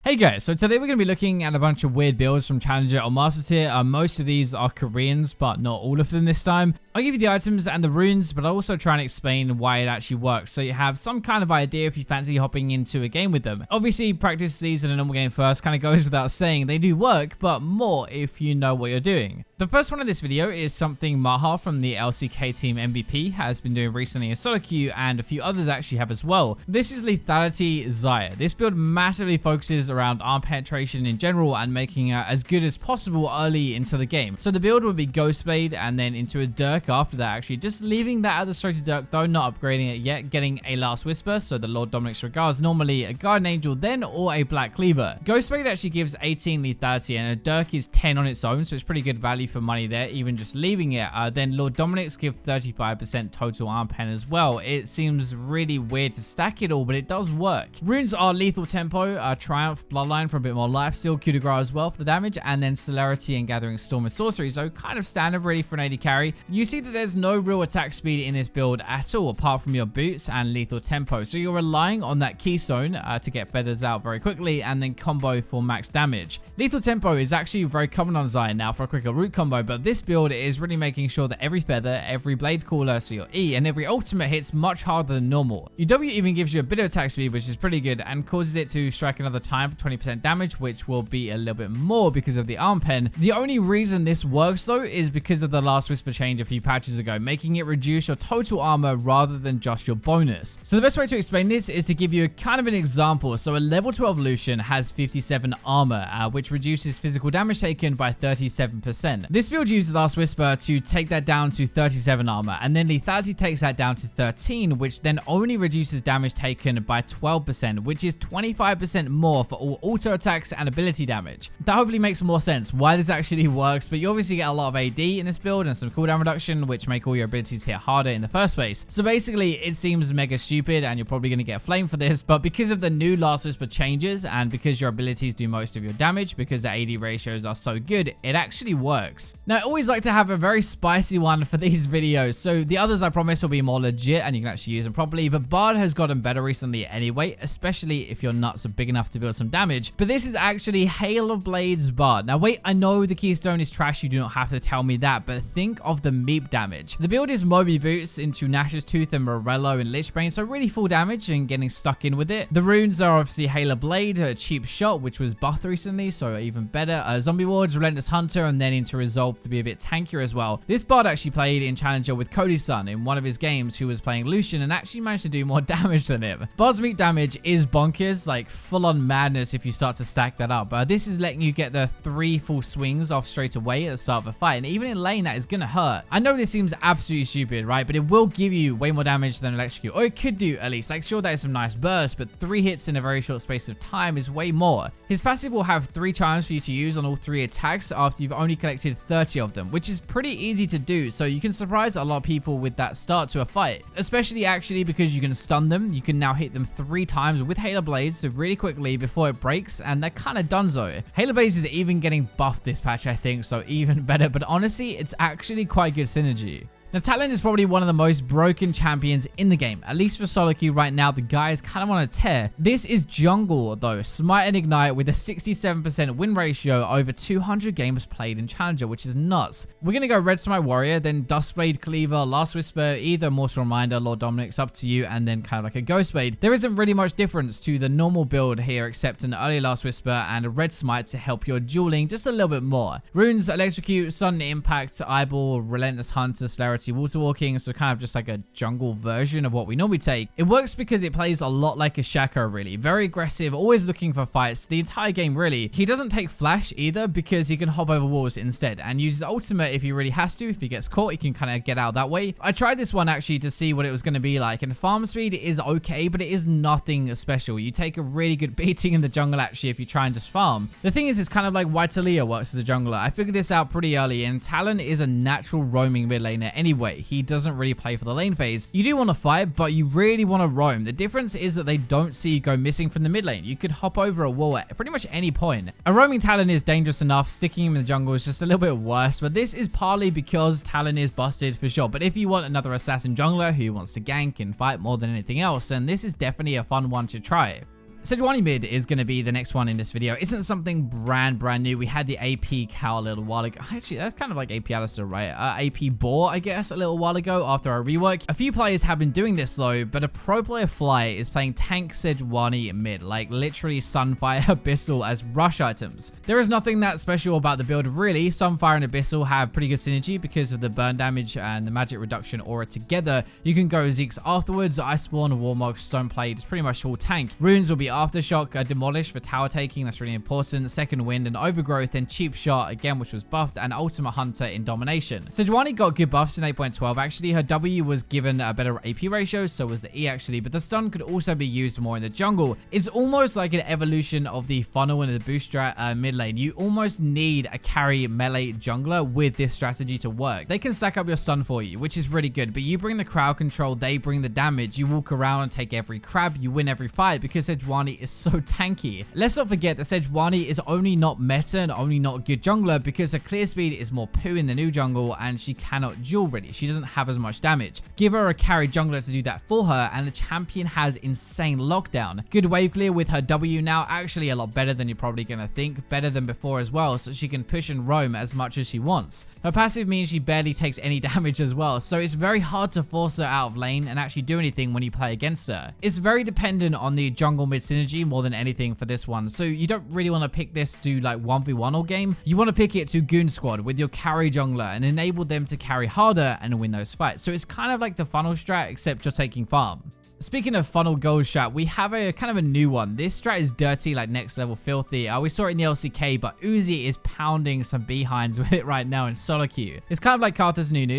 Hey guys, so today we're going to be looking at a bunch of weird builds from Challenger or Master Tier. Most of these are Koreans, but not all of them this time. I'll give you the items and the runes, but I'll also try and explain why it actually works, so you have some kind of idea if you fancy hopping into a game with them. Obviously, practice these in a normal game first kind of goes without saying. They do work, but more if you know what you're doing. The first one of this video is something Maha from the LCK team MVP has been doing recently in solo queue, and a few others actually have as well. This is Lethality Xayah. This build massively focuses around arm penetration in general and making it as good as possible early into the game. So the build would be Ghostblade and then into a Dirk after that, actually. Just leaving that other straight to Dirk though, not upgrading it yet. Getting a Last Whisper, so the Lord Dominic's Regards, normally a Guardian Angel then, or a Black Cleaver. Ghostblade actually gives 18 lethality and a Dirk is 10 on its own, so it's pretty good value for money there, even just leaving it. Then Lord Dominic's give 35% total arm pen as well. It seems really weird to stack it all, but it does work. Runes are Lethal Tempo, Triumph, Bloodline for a bit more life, Seal Coup de Grace as well for the damage, and then Celerity and Gathering Storm and Sorcery, so kind of standard really for an AD carry. You see that there's no real attack speed in this build at all, apart from your boots and Lethal Tempo, so you're relying on that Keystone to get feathers out very quickly and then combo for max damage. Lethal Tempo is actually very common on Xayah now for a quicker root combo, but this build is really making sure that every feather, every blade caller, so your E, and every ultimate hits much harder than normal. Your W even gives you a bit of attack speed, which is pretty good, and causes it to strike another time for 20% damage, which will be a little bit more because of the arm pen. The only reason this works though is because of the Last Whisper change a few patches ago, making it reduce your total armor rather than just your bonus. So the best way to explain this is to give you kind of an example. So a level 12 Lucian has 57 armor, which reduces physical damage taken by 37%. This build uses Last Whisper to take that down to 37 armor, and then lethality takes that down to 13, which then only reduces damage taken by 12%, which is 25% more for all auto attacks and ability damage. That hopefully makes more sense why this actually works, but you obviously get a lot of AD in this build and some cooldown reduction, which make all your abilities hit harder in the first place. So basically, it seems mega stupid, and you're probably going to get flamed for this, but because of the new Last Whisper changes, and because your abilities do most of your damage, because the AD ratios are so good, it actually works. Now, I always like to have a very spicy one for these videos, so the others I promise will be more legit, and you can actually use them properly, but Bard has gotten better recently anyway, especially if your nuts are big enough to build some damage. But this is actually Hail of Blades Bard. Now wait, I know the Keystone is trash, you do not have to tell me that, but think of the meep damage. The build is Moby Boots into Nash's Tooth and Morello and Lichbane, so really full damage and getting stuck in with it. The runes are obviously Hail of Blade, a cheap shot, which was buffed recently, so even better. Zombie Wards, Relentless Hunter, and then into Resolve to be a bit tankier as well. This Bard actually played in Challenger with Cody's son in one of his games, who was playing Lucian and actually managed to do more damage than him. Bard's meep damage is bonkers, like full-on madness if you start to stack that up. This is letting you get the 3 full swings off straight away at the start of a fight, and even in lane that is gonna hurt. I know this seems absolutely stupid, right? But it will give you way more damage than Electrocute, or it could do at least. Like, sure, that is some nice burst, but 3 hits in a very short space of time is way more. His passive will have 3 charms for you to use on all 3 attacks after you've only collected 30 of them, which is pretty easy to do, so you can surprise a lot of people with that start to a fight, especially actually because you can stun them. You can now hit them 3 times with Halo Blades, so really quickly before it breaks, and they're kind of donezo. Halo Blades is even getting buffed this patch, I think, so even better, but honestly, it's actually quite good synergy. Now, Talon is probably one of the most broken champions in the game, at least for solo queue right now. The guy is kind of on a tear. This is jungle though, Smite and Ignite with a 67% win ratio over 200 games played in Challenger, which is nuts. We're going to go Red Smite Warrior, then Duskblade Cleaver, Last Whisper, either Mortal Reminder, Lord Dominic's up to you, and then kind of like a Ghostblade. There isn't really much difference to the normal build here, except an early Last Whisper and a Red Smite to help your dueling just a little bit more. Runes, Electrocute, Sudden Impact, Eyeball, Relentless Hunter, Celerity, Water Walking, so kind of just like a jungle version of what we normally take. It works because it plays a lot like a Shaco, really. Very aggressive, always looking for fights the entire game, really. He doesn't take flash either because he can hop over walls instead, and uses ultimate if he really has to. If he gets caught, he can kind of get out that way. I tried this one actually to see what it was going to be like, and farm speed is okay, but it is nothing special. You take a really good beating in the jungle actually if you try and just farm. The thing is, it's kind of like why Talia works as a jungler. I figured this out pretty early, and Talon is a natural roaming mid laner anyway. He doesn't really play for the lane phase. You do want to fight, but you really want to roam. The difference is that they don't see you go missing from the mid lane. You could hop over a wall at pretty much any point. A roaming Talon is dangerous enough. Sticking him in the jungle is just a little bit worse, but this is partly because Talon is busted for sure. But if you want another assassin jungler who wants to gank and fight more than anything else, then this is definitely a fun one to try. Sejuani mid is going to be the next one in this video. Isn't something brand new. We had the AP Cow a little while ago. Actually, that's kind of like AP Alistair, right? AP Boar, I guess, a little while ago after our rework. A few players have been doing this though, but a pro player Fly is playing tank Sejuani mid, like literally Sunfire, Abyssal as rush items. There is nothing that special about the build really. Sunfire and Abyssal have pretty good synergy because of the burn damage and the magic reduction aura together. You can go Zeke's afterwards. Iceborne, Warmog, Stoneplate, it's pretty much full tank. Runes will be Aftershock, Demolish for tower taking, that's really important. Second Wind and Overgrowth, and Cheap Shot again, which was buffed, and Ultimate Hunter in Domination. Sejuani got good buffs in 8.12. Actually, her W was given a better AP ratio, so was the E actually, but the stun could also be used more in the jungle. It's almost like an evolution of the funnel and the boost strat mid lane. You almost need a carry melee jungler with this strategy to work. They can stack up your stun for you, which is really good, but you bring the crowd control, they bring the damage. You walk around and take every crab, you win every fight because Sejuani is so tanky. Let's not forget that Sejuani is only not meta and only not good jungler because her clear speed is more poo in the new jungle and she cannot duel ready. She doesn't have as much damage. Give her a carry jungler to do that for her and the champion has insane lockdown. Good wave clear with her W now, actually a lot better than you're probably going to think, better than before as well, so she can push and roam as much as she wants. Her passive means she barely takes any damage as well, so it's very hard to force her out of lane and actually do anything when you play against her. It's very dependent on the jungle mid synergy more than anything for this one, so you don't really want to pick this to do like 1v1 all game. You want to pick it to Goon Squad with your carry jungler and enable them to carry harder and win those fights. So it's kind of like the funnel strat except you're taking farm. Speaking of funnel gold strat, we have a kind of a new one. This strat is dirty, like next level filthy. We saw it in the LCK, but Uzi is pounding some behinds with it right now in solo queue. It's kind of like Karthus Nunu,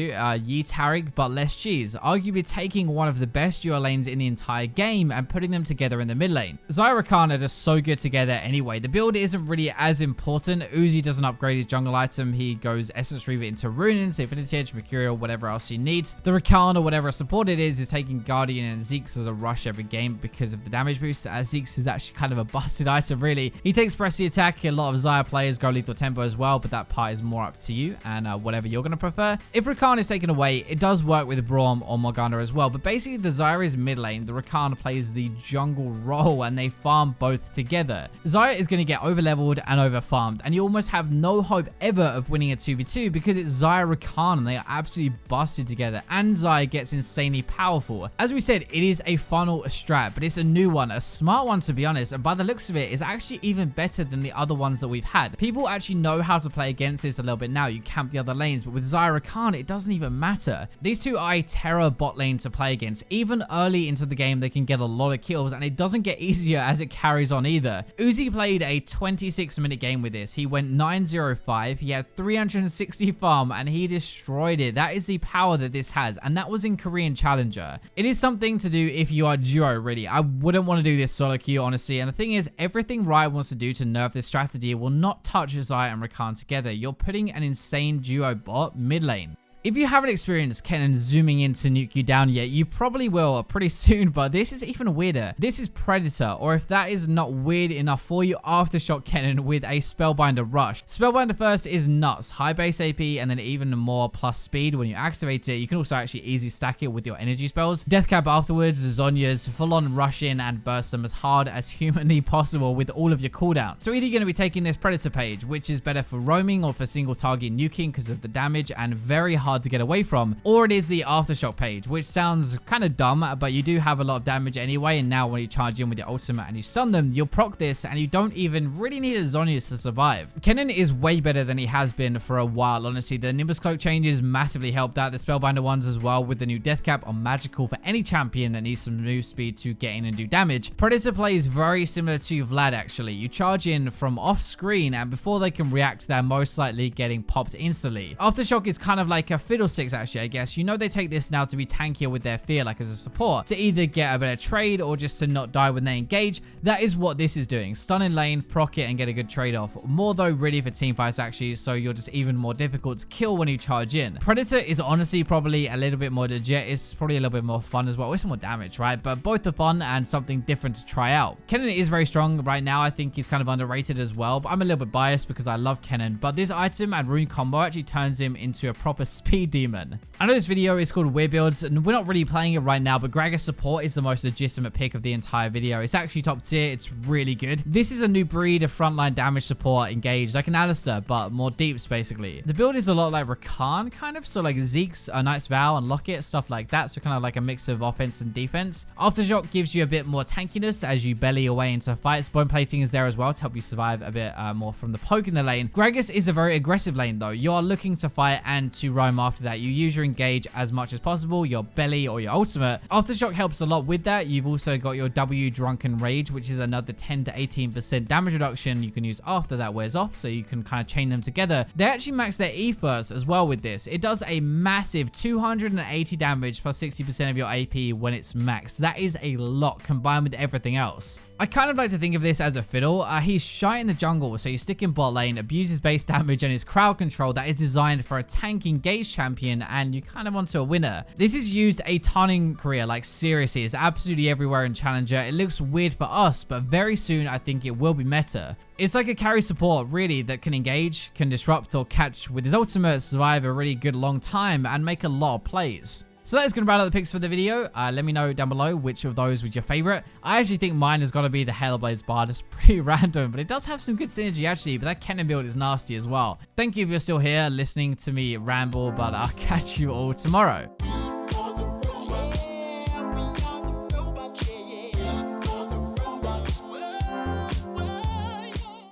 Yi Taric, but less cheese. Arguably taking one of the best duo lanes in the entire game and putting them together in the mid lane. Xayah and Rakan are just so good together anyway. The build isn't really as important. Uzi doesn't upgrade his jungle item. He goes Essence Reaver into Runes, Infinity Edge, Mercurial, whatever else he needs. The Rakan or whatever support it is taking Guardian and Zeke as a rush every game because of the damage boost. Zeke's is actually kind of a busted item really. He takes pressy attack. A lot of Xayah players go lethal tempo as well, but that part is more up to you and whatever you're going to prefer. If Rakan is taken away, it does work with Braum or Morgana as well, but basically the Xayah is mid lane, the Rakan plays the jungle role and they farm both together. Xayah is going to get over leveled and over farmed and you almost have no hope ever of winning a 2v2 because it's Xayah Rakan and they are absolutely busted together and Xayah gets insanely powerful. As we said, it is a funnel strat, but it's a new one, a smart one to be honest, and by the looks of it, it's actually even better than the other ones that we've had. People actually know how to play against this a little bit now. You camp the other lanes, but with Xayah and Rakan, it doesn't even matter. These two are a terror bot lane to play against. Even early into the game, they can get a lot of kills, and it doesn't get easier as it carries on either. Uzi played a 26-minute game with this. He went 9-0-5, he had 360 farm, and he destroyed it. That is the power that this has, and that was in Korean Challenger. It is something to do if you are duo really. I wouldn't want to do this solo queue honestly, and the thing is, everything Riot wants to do to nerf this strategy will not touch Xayah and Rakan together. You're putting an insane duo bot mid lane. If you haven't experienced Kennen zooming in to nuke you down yet, you probably will pretty soon, but this is even weirder. This is Predator, or if that is not weird enough for you, Aftershock Kennen with a Spellbinder Rush. Spellbinder first is nuts. High base AP and then even more plus speed when you activate it. You can also actually easy stack it with your energy spells. Deathcap afterwards, Zhonya's full on rush in and burst them as hard as humanly possible with all of your cooldowns. So either you're going to be taking this Predator page, which is better for roaming or for single target nuking because of the damage and very hard to get away from, or it is the Aftershock page, which sounds kind of dumb, but you do have a lot of damage anyway, and now when you charge in with your ultimate and you stun them, you'll proc this and you don't even really need a Zhonya's to survive. Kennen is way better than he has been for a while, honestly. The Nimbus Cloak changes massively helped that. The Spellbinder ones as well with the new Death Cap are magical for any champion that needs some move speed to get in and do damage. Predator plays very similar to Vlad actually. You charge in from off screen and before they can react, they're most likely getting popped instantly. Aftershock is kind of like a Fiddlesticks actually, I guess. You know they take this now to be tankier with their fear, like as a support, to either get a better trade or just to not die when they engage. That is what this is doing. Stun in lane, proc it, and get a good trade-off. More though really for team fights actually, so you're just even more difficult to kill when you charge in. Predator is honestly probably a little bit more legit. It's probably a little bit more fun as well. It's more damage, right? But both are fun and something different to try out. Kennen is very strong right now. I think he's kind of underrated as well, but I'm a little bit biased because I love Kennen. But this item and rune combo actually turns him into a proper speed SP Demon. I know this video is called Weird Builds, and we're not really playing it right now, but Gragas support is the most legitimate pick of the entire video. It's actually top tier. It's really good. This is a new breed of frontline damage support engaged, like an Alistair, but more deeps, basically. The build is a lot like Rakan, kind of, so like Zeke's, Knight's Vow, and Locket, stuff like that, so kind of like a mix of offense and defense. Aftershock gives you a bit more tankiness as you belly away into fights. Bone plating is there as well to help you survive a bit more from the poke in the lane. Gragas is a very aggressive lane, though. You are looking to fight and to roam after that. You use your engage as much as possible, your belly or your ultimate. Aftershock helps a lot with that. You've also got your W Drunken Rage, which is another 10 to 18% damage reduction you can use after that wears off, so you can kind of chain them together. They actually max their E first as well with this. It does a massive 280 damage plus 60% of your AP when it's maxed. That is a lot combined with everything else. I kind of like to think of this as a fiddle. He's shy in the jungle, so you stick in bot lane, abuses base damage and his crowd control that is designed for a tank engaged champion, and you kind of want to a winner. This is used a ton in career, like seriously, it's absolutely everywhere in Challenger. It looks weird for us, but very soon I think it will be meta. It's like a carry support, really, that can engage, can disrupt or catch with his ultimate, survive a really good long time, and make a lot of plays. So that is going to round out the picks for the video. Let me know down below which of those was your favorite. I actually think mine has got to be the Hellblaze Bard. It's pretty random, but it does have some good synergy actually. But that Kennen build is nasty as well. Thank you if you're still here listening to me ramble, but I'll catch you all tomorrow.